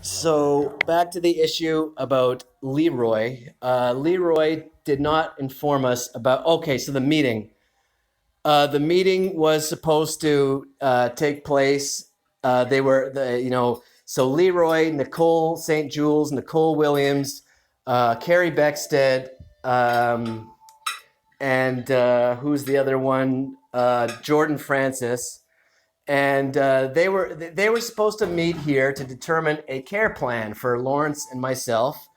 So back to the issue about Leroy. Leroy did not inform us about. Okay, so the meeting. The meeting was supposed to take place. They were So Leroy, Nicole St. Jules, Nicole Williams, Kerry Beckstead, and who's the other one? Jordan Francis. And they were supposed to meet here to determine a care plan for Lawrence and myself.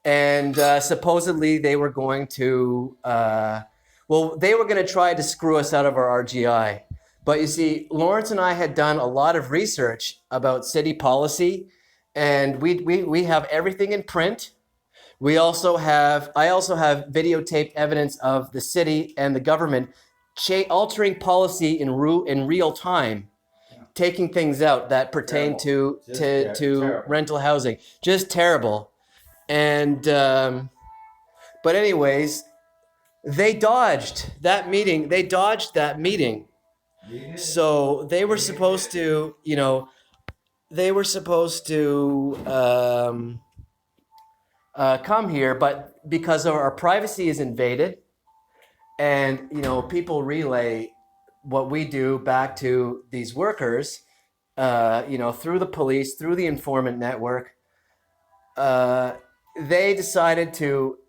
And supposedly they were going to, they were going to try to screw us out of our RGI. But you see, Lawrence and I had done a lot of research about city policy, and we have everything in print. I also have videotaped evidence of the city and the government altering policy in real time, taking things out that pertain to rental housing. Just terrible. And but anyways, they dodged that meeting. So they were supposed to come here, but because of our privacy is invaded, and people relay what we do back to these workers, through the police, through the informant network. They decided to,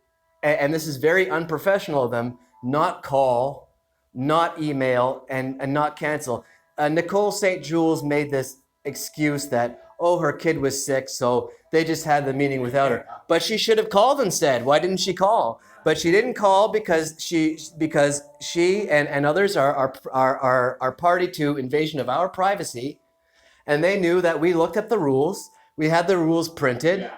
and this is very unprofessional of them, not call, not email, and not cancel. Nicole St. Jules made this excuse that, her kid was sick, so they just had the meeting without her. But she should have called and said, why didn't she call? But she didn't call because she and others are party to invasion of our privacy. And they knew that we looked at the rules. We had the rules printed.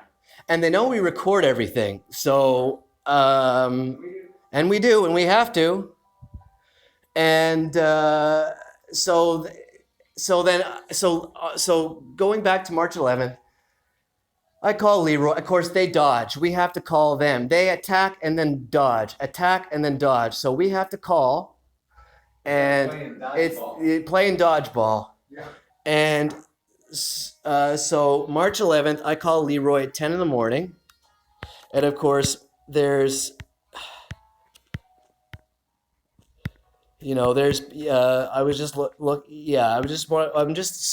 And they know we record everything. So, and we do, and we have to. And so going back to March 11th, I call Leroy. Of course, they dodge. We have to call them. They attack and then dodge. Attack and then dodge. So we have to call. And it's playing dodgeball. Yeah. And so March 11th, I call Leroy at 10 in the morning. And of course, I'm just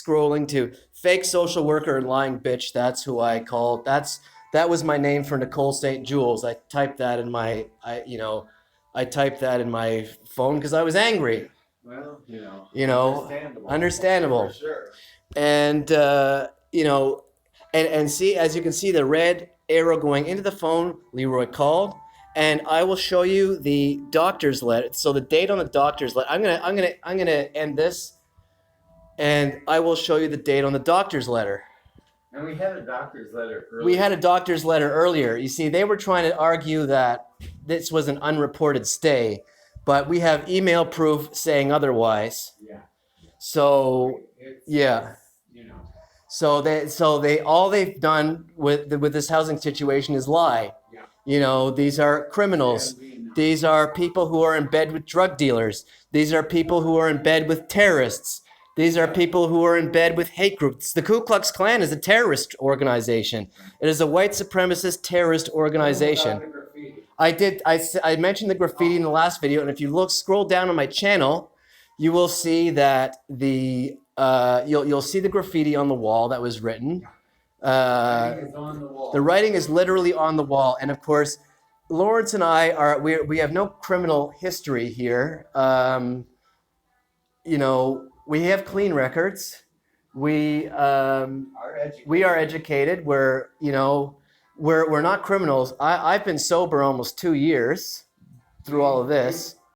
scrolling to fake social worker and lying bitch. That's who I called. That was my name for Nicole St. Jules. I typed that in my phone because I was angry. Well, understandable. For sure. And and see, as you can see, the red arrow going into the phone. Leroy called, and I will show you the doctor's letter. So the date on the doctor's letter. I'm gonna end this, and I will show you the date on the doctor's letter. And we had a doctor's letter earlier. We had a doctor's letter earlier. You see, they were trying to argue that this was an unreported stay, but we have email proof saying otherwise. Yeah. So yeah. So all they've done with this housing situation is lie. Yeah. These are criminals. These are people who are in bed with drug dealers. These are people who are in bed with terrorists. These are people who are in bed with hate groups. The Ku Klux Klan is a terrorist organization. It is a white supremacist terrorist organization. I mentioned the graffiti in the last video, and if you scroll down on my channel, you will see that you'll see the graffiti on the wall that was written. The writing is literally on the wall, and of course, Lawrence and I we have no criminal history here. We have clean records. We are educated. We're not criminals. I've been sober almost 2 years through all of this.